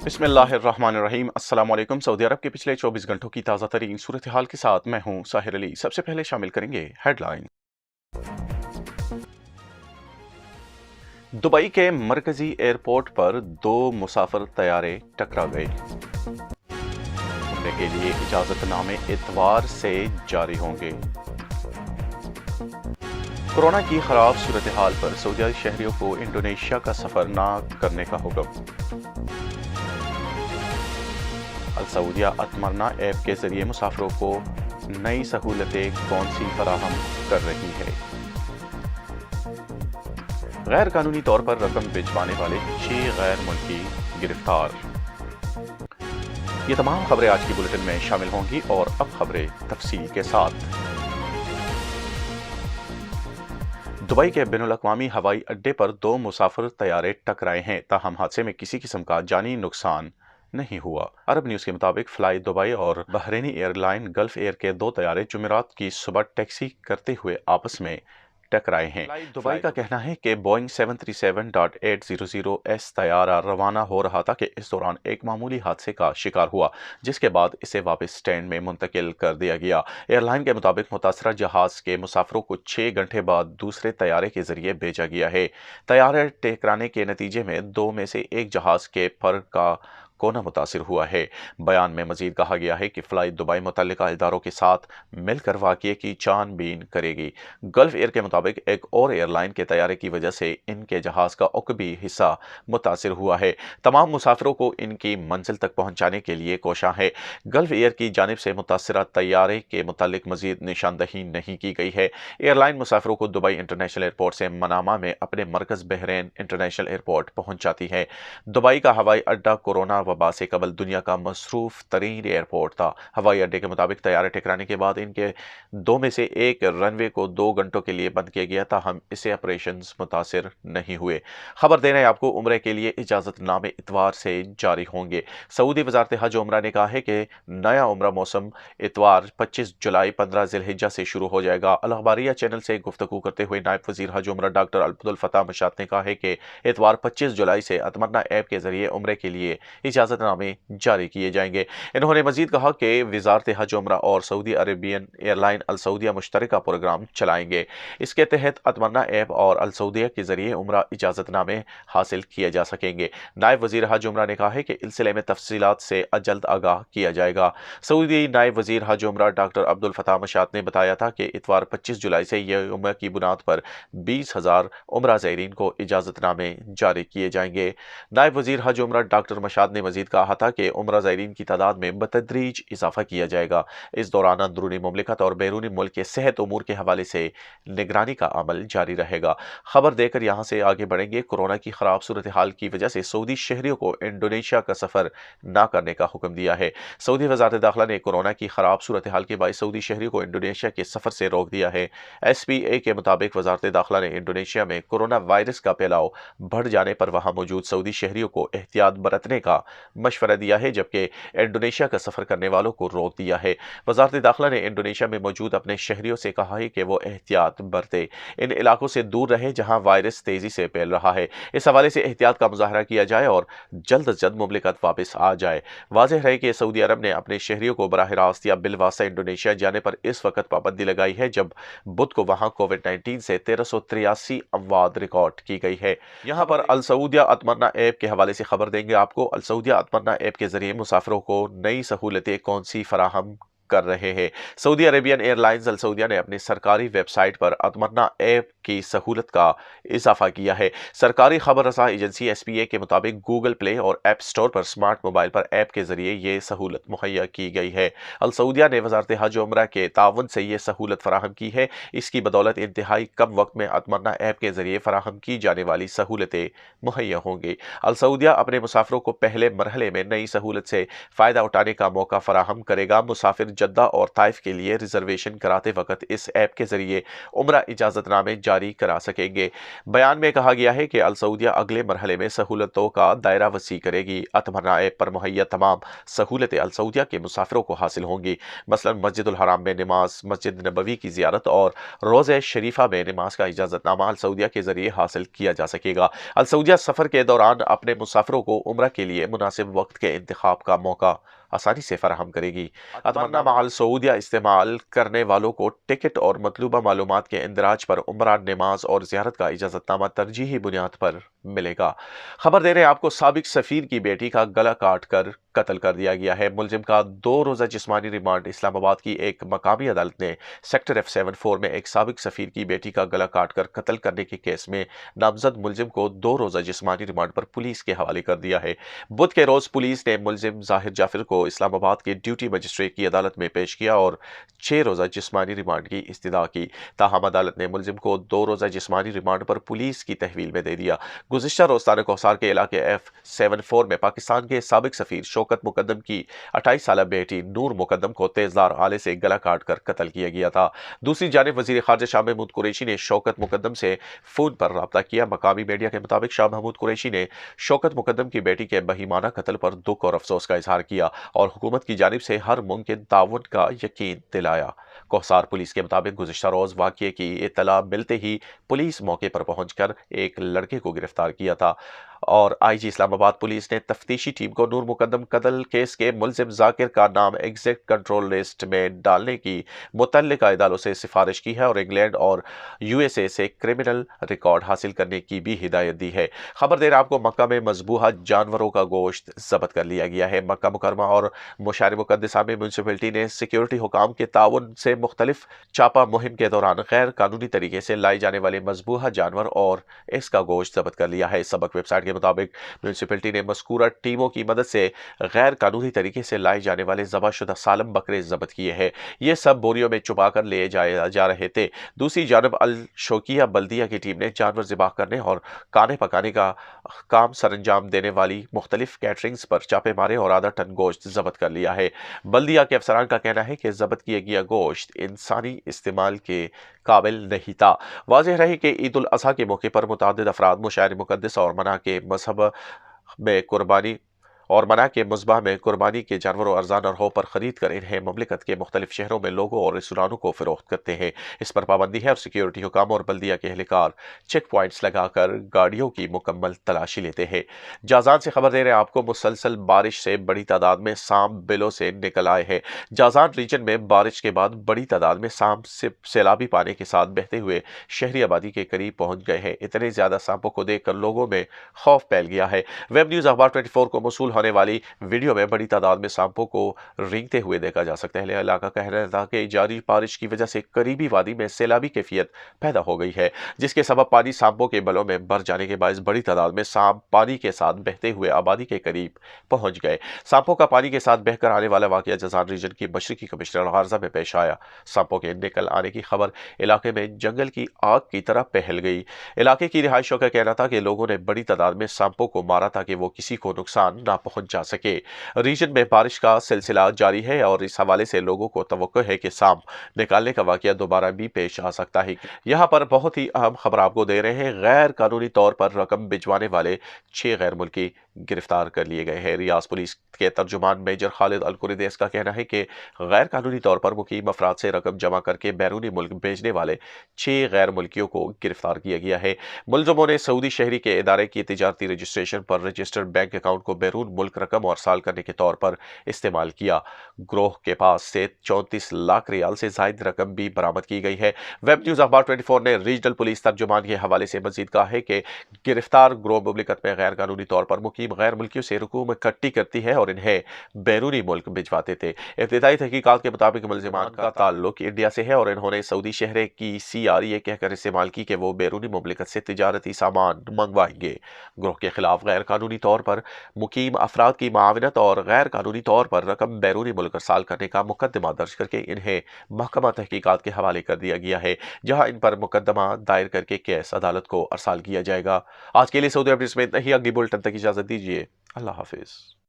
بسم اللہ الرحمن الرحیم۔ السلام علیکم۔ سعودی عرب کے پچھلے 24 گھنٹوں کی تازہ ترین صورتحال کے ساتھ میں ہوں ساحر علی۔ سب سے پہلے شامل کریں گے ہیڈ لائن۔ دبئی کے مرکزی ایئرپورٹ پر 2 مسافر طیارے ٹکرا گئے۔ عمرے کے لیے اجازت نامے اتوار سے جاری ہوں گے۔ کورونا کی خراب صورتحال پر سعودی شہریوں کو انڈونیشیا کا سفر نہ کرنے کا حکم۔ السعودیہ اتمرنا ایپ کے ذریعے مسافروں کو نئی سہولتیں کون سی فراہم کر رہی ہے؟ غیر قانونی طور پر رقم بھجوانے والے 6 غیر ملکی گرفتار۔ یہ تمام خبریں آج کی بلیٹن میں شامل ہوں گی اور اب خبریں تفصیل کے ساتھ۔ دبئی کے بین الاقوامی ہوائی اڈے پر 2 مسافر طیارے ٹکرائے ہیں، تاہم حادثے میں کسی قسم کا جانی نقصان نہیں ہوا۔ عرب نیوز کے مطابق فلائی دبئی اور بحرینی ایئر لائن گلف ایئر کے 2 طیارے جمعرات کی صبح ٹیکسی کرتے ہوئے آپس میں ٹکرائے ہیں۔ فلائی دبئی کا کہنا ہے کہ بوئنگ 737-800 طیارہ روانہ ہو رہا تھا کہ اس دوران ایک معمولی حادثے کا شکار ہوا، جس کے بعد اسے واپس اسٹینڈ میں منتقل کر دیا گیا۔ ایئر لائن کے مطابق متاثرہ جہاز کے مسافروں کو 6 گھنٹے بعد دوسرے طیارے کے ذریعے بھیجا گیا ہے۔ طیارے ٹکرانے کے نتیجے میں 2 میں سے ایک جہاز کے پر کا کونا متاثر ہوا ہے۔ بیان میں مزید کہا گیا ہے کہ فلائی دبئی متعلقہ اداروں کے ساتھ مل کر واقعے کی چھان بین کرے گی۔ گلف ایئر کے مطابق ایک اور ایئر لائن کے طیارے کی وجہ سے ان کے جہاز کا عقبی حصہ متاثر ہوا ہے۔ تمام مسافروں کو ان کی منزل تک پہنچانے کے لیے کوشاں ہے۔ گلف ایئر کی جانب سے متاثرہ طیارے کے متعلق مزید نشاندہی نہیں کی گئی ہے۔ ایئر لائن مسافروں کو دبئی انٹرنیشنل ایئرپورٹ سے منامہ میں اپنے مرکز بحرین انٹرنیشنل ایئرپورٹ پہنچاتی ہے۔ دبئی کا ہوائی اڈہ کورونا وبا سے قبل دنیا کا مصروف ترین ایئرپورٹ تھا۔ ہوائی اڈے کے مطابق طیارے ٹکرانے کے بعد ان کے 2 میں سے ایک رن وے کو 2 گھنٹوں کے لیے بند کیا گیا، تاہم اس سے آپریشنز متاثر نہیں ہوئے۔ خبر دے رہے ہیں آپ کو، عمرے کے لیے اجازت نامے اتوار سے جاری ہوں گے۔ سعودی وزارت حج و عمرہ نے کہا ہے کہ نیا عمرہ موسم اتوار 25 جولائی 15 ذی الحجہ سے شروع ہو جائے گا۔ الاخباریہ چینل سے گفتگو کرتے ہوئے نائب وزیر حج و عمرہ ڈاکٹر عبدالفتاح مشاد نے کہا ہے کہ اتوار 25 جولائی سے اتمرنا ایپ کے ذریعے عمرے کے لیے اجازت نامے جاری کیے جائیں گے۔ انہوں نے مزید کہا کہ وزارت حج و عمرہ اور سعودی عربین ایئر لائن السعودیہ مشترکہ پروگرام چلائیں گے۔ اس کے تحت اتمرنا ایپ اور السعودیہ کے ذریعے عمرہ اجازت نامے حاصل کیے جا سکیں گے۔ نائب وزیر حج و عمرہ نے کہا ہے کہ اس سلسلے میں تفصیلات سے جلد آگاہ کیا جائے گا۔ سعودی نائب وزیر حج و عمرہ ڈاکٹر عبدالفتاح مشاد نے بتایا تھا کہ اتوار 25 جولائی سے یہ عمرہ کی بنیاد پر 20,000 عمرہ زائرین کو اجازت نامے جاری کیے جائیں گے۔ نائب وزیر حج و عمرہ ڈاکٹر مشاد نے مزید کہا تھا کہ عمرہ زائرین کی تعداد میں بتدریج اضافہ کیا جائے گا۔ اس دوران اندرونی مملکت اور بیرونی ملک کے صحت امور کے حوالے سے نگرانی کا عمل جاری رہے گا۔ خبر دے کر یہاں سے آگے بڑھیں گے۔ کورونا کی خراب صورتحال کی وجہ سے سعودی شہریوں کو انڈونیشیا کا سفر نہ کرنے کا حکم دیا ہے۔ سعودی وزارت داخلہ نے کورونا کی خراب صورتحال کے باعث سعودی شہریوں کو انڈونیشیا کے سفر سے روک دیا ہے۔ ایس پی اے کے مطابق وزارت داخلہ نے انڈونیشیا میں کورونا وائرس کا پھیلاؤ بڑھ جانے پر وہاں موجود سعودی شہریوں کو احتیاط برتنے کا مشورہ دیا ہے، جبکہ انڈونیشیا کا سفر کرنے والوں کو روک دیا ہے۔ وزارت داخلہ نے انڈونیشیا میں موجود اپنے شہریوں سے کہا ہے کہ وہ احتیاط برتے، ان علاقوں سے دور رہے جہاں وائرس تیزی سے پھیل رہا ہے۔ اس حوالے سے احتیاط کا مظاہرہ کیا جائے اور جلد از جلد مملکت واپس آ جائے۔ واضح رہے کہ سعودی عرب نے اپنے شہریوں کو براہ راست یا بالواسطہ انڈونیشیا جانے پر اس وقت پابندی لگائی ہے جب بدھ کو وہاں کووڈ-19 سے 1383 اموات ریکارڈ کی گئی ہے۔ یہاں پر السعودیہ اتمرنا ایپ کے حوالے سے خبر دیں گے آپ کو۔ السعودیہ اتمرنا ایپ کے ذریعے مسافروں کو نئی سہولتیں کون سی فراہم کر رہے ہیں؟ سعودی عربین ایئر لائنز السعودیہ نے اپنی سرکاری ویب سائٹ پر اتمرنا ایپ کی سہولت کا اضافہ کیا ہے۔ سرکاری خبر رساں ایجنسی ایس پی اے کے مطابق گوگل پلے اور ایپ سٹور پر سمارٹ موبائل پر ایپ کے ذریعے یہ سہولت مہیا کی گئی ہے۔ السعودیہ نے وزارت حج و عمرہ کے تعاون سے یہ سہولت فراہم کی ہے۔ اس کی بدولت انتہائی کم وقت میں اتمرنا ایپ کے ذریعے فراہم کی جانے والی سہولتیں مہیا ہوں گی۔ السعودیہ اپنے مسافروں کو پہلے مرحلے میں نئی سہولت سے فائدہ اٹھانے کا موقع فراہم کرے گا۔ مسافر جدہ اور طائف کے لیے ریزرویشن کراتے وقت اس ایپ کے ذریعے عمرہ اجازت نامے جاری کرا سکیں گے۔ بیان میں کہا گیا ہے کہ السعودیہ اگلے مرحلے میں سہولتوں کا دائرہ وسیع کرے گی۔ اتمرنا ایپ پر مہیا تمام سہولتیں السعودیہ کے مسافروں کو حاصل ہوں گی، مثلا مسجد الحرام میں نماز، مسجد نبوی کی زیارت اور روضہ شریفہ میں نماز کا اجازت نامہ السعودیہ کے ذریعے حاصل کیا جا سکے گا۔ السعودیہ سفر کے دوران اپنے مسافروں کو عمرہ کے لیے مناسب وقت کے انتخاب کا موقع آسانی سے فراہم کرے گی۔ اتمرنا مع السعودیہ استعمال کرنے والوں کو ٹکٹ اور مطلوبہ معلومات کے اندراج پر عمرہ، نماز اور زیارت کا اجازت نامہ ترجیحی بنیاد پر ملے گا۔ خبر دے رہے ہیں آپ کو، سابق سفیر کی بیٹی کا گلا کاٹ کر قتل کر دیا گیا ہے۔ ملزم کا 2 روزہ جسمانی ریمانڈ۔ اسلام آباد کی ایک مقامی عدالت نے سیکٹر F74 میں ایک سابق سفیر کی بیٹی کا گلا کاٹ کر قتل کرنے کے کیس میں نامزد ملزم کو 2 روزہ جسمانی ریمانڈ پر پولیس کے حوالے کر دیا ہے۔ بدھ کے روز پولیس نے ملزم ظاہر جعفر کو اسلام آباد کے ڈیوٹی مجسٹریٹ کی عدالت میں پیش کیا اور 6 روزہ جسمانی ریمانڈ کی استدعا کی، تاہم عدالت نے ملزم کو 2 روزہ جسمانی ریمانڈ پر پولیس کی تحویل میں دے دیا۔ گزشتہ روز تھانہ کوثر کے علاقے F74 میں پاکستان کے سابق سفیر شوکت مقدم کی 28 سالہ بیٹی نور مقدم کو تیزدھار آلے سے گلا کاٹ کر قتل کیا گیا تھا۔ دوسری جانب وزیر خارجہ شاہ محمود قریشی نے شوکت مقدم سے فون پر رابطہ کیا۔ مقامی میڈیا کے مطابق شاہ محمود قریشی نے شوکت مقدم کی بیٹی کے بہیمانہ قتل پر دکھ اور افسوس کا اظہار کیا اور حکومت کی جانب سے ہر ممکن تعاون کا یقین دلایا۔ کوثر پولیس کے مطابق گزشتہ روز واقعے کی اطلاع ملتے ہی پولیس موقع پر پہنچ کر ایک لڑکے کو گرفتار کیا تھا اور IG اسلام آباد پولیس نے تفتیشی ٹیم کو نور مقدم قتل کیس کے ملزم ذاکر کا نام ایگزیکٹ کنٹرول لسٹ میں ڈالنے کی متعلقہ اداروں سے سفارش کی ہے اور انگلینڈ اور USA سے کرمنل ریکارڈ حاصل کرنے کی بھی ہدایت دی ہے۔ خبر دے رہا آپ کو، مکہ میں مذبوحہ جانوروں کا گوشت ضبط کر لیا گیا ہے۔ مکہ مکرمہ اور مشار مقدسہ میں میونسپلٹی نے سیکیورٹی حکام کے تعاون سے مختلف چھاپہ مہم کے دوران غیر قانونی طریقے سے لائے جانے والے مذبوحہ جانور اور اس کا گوشت ضبط کر لیا ہے۔ سبق ویب سائٹ کے مطابق میونسپلٹی نے مذکورہ ٹیموں کی مدد سے غیر قانونی طریقے سے لائے جانے والے ذبح شدہ سالم بکرے ضبط کیے ہیں۔ یہ سب بوریوں میں چھپا کر لے جا رہے تھے۔ دوسری جانب الشوقیہ بلدیہ کی ٹیم نے جانور ذبح کرنے اور کھانے پکانے کا کام سرانجام دینے والی مختلف کیٹرنگز پر چھاپے مارے اور آدھا ٹن گوشت ضبط کر لیا ہے۔ بلدیہ کے افسران کا کہنا ہے کہ ضبط کیا گیا گوشت انسانی استعمال کے قابل نہیں تھا۔ واضح رہے کہ عید الاضحیٰ کے موقع پر متعدد افراد مشاعر مقدس اور منع کے مذبح میں قربانی کے جانوروں ارزاں ارہوں پر خرید کر انہیں مملکت کے مختلف شہروں میں لوگوں اور ریستورانوں کو فروخت کرتے ہیں۔ اس پر پابندی ہے اور سیکیورٹی حکام اور بلدیہ کے اہلکار چیک پوائنٹس لگا کر گاڑیوں کی مکمل تلاشی لیتے ہیں۔ جازان سے خبر دے رہے ہیں آپ کو، مسلسل بارش سے بڑی تعداد میں سانپ بلوں سے نکل آئے ہیں۔ جازان ریجن میں بارش کے بعد بڑی تعداد میں سانپ سیلابی پانی کے ساتھ بہتے ہوئے شہری آبادی کے قریب پہنچ گئے ہیں۔ اتنے زیادہ سانپوں کو دیکھ کر لوگوں میں خوف پھیل گیا ہے۔ ویب نیوز اخبار 24 کو موصول ہونے والی ویڈیو میں بڑی تعداد میں سانپوں کو رینگتے ہوئے دیکھا جا سکتا ہے۔ علاقہ کہہ رہا تھا کہ جاری بارش کی وجہ سے قریبی وادی میں سیلابی کیفیت پیدا ہو گئی ہے، جس کے سبب پانی سانپوں کے بلوں میں بھر جانے کے باعث بڑی تعداد میں سانپ پانی کے ساتھ بہتے ہوئے آبادی کے قریب پہنچ گئے۔ سانپوں کا پانی کے ساتھ بہہ کر آنے والا واقعہ جازان ریجن کی مشرقی کمشنر غارزہ میں پیش آیا۔ سانپوں کے نکل آنے کی خبر علاقے میں جنگل کی آگ کی طرح پھیل گئی۔ علاقے کی رہائشیوں کا کہنا تھا کہ لوگوں نے بڑی تعداد میں سانپوں کو مارا تاکہ وہ کسی کو نقصان نہ پہنچ جا سکے۔ ریجن میں بارش کا سلسلہ جاری ہے اور اس حوالے سے لوگوں کو توقع ہے کہ سانپ نکالنے کا واقعہ دوبارہ بھی پیش آ سکتا ہے۔ یہاں پر بہت ہی اہم خبر آپ کو دے رہے ہیں، غیر قانونی طور پر رقم بھجوانے والے 6 غیر ملکی گرفتار کر لیے گئے ہیں۔ ریاض پولیس کے ترجمان میجر خالد القردیس کا کہنا ہے کہ غیر قانونی طور پر مقیم افراد سے رقم جمع کر کے بیرونی ملک بھیجنے والے 6 غیر ملکیوں کو گرفتار کیا گیا ہے۔ ملزموں نے سعودی شہری کے ادارے کی تجارتی رجسٹریشن پر رجسٹرڈ بینک اکاؤنٹ کو بیرون ملک رقم اور سال کرنے کے طور پر استعمال کیا۔ گروہ کے پاس سے 34 لاکھ ریال سے زائد رقم بھی برآمد کی گئی ہے۔ ویب نیوز اخبار 24 نے ریجنل پولیس ترجمان کے حوالے سے مزید کہا ہے کہ گرفتار گروہ مملکت میں غیر قانونی طور پر مقیم غیر ملکیوں سے رقوم اکٹھی کرتی ہے اور انہیں بیرونی ملک بھجواتے تھے۔ ابتدائی تحقیقات کے مطابق ملزمان کا تعلق انڈیا سے ہے اور انہوں نے سعودی شہری کی CR یہ کہہ کر استعمال کی کہ وہ بیرونی مملکت سے تجارتی سامان منگوائیں گے۔ گروہ کے خلاف غیر قانونی طور پر مقیم افراد کی معاونت اور غیر قانونی طور پر رقم بیرونی ملک ارسال کرنے کا مقدمہ درج کر کے انہیں محکمہ تحقیقات کے حوالے کر دیا گیا ہے، جہاں ان پر مقدمہ دائر کر کے کیس عدالت کو ارسال کیا جائے گا۔ آج کے لیے سعودی اپڈیٹس میں اتنا ہی، اگلی بلٹن تک اجازت دیجیے۔ اللہ حافظ۔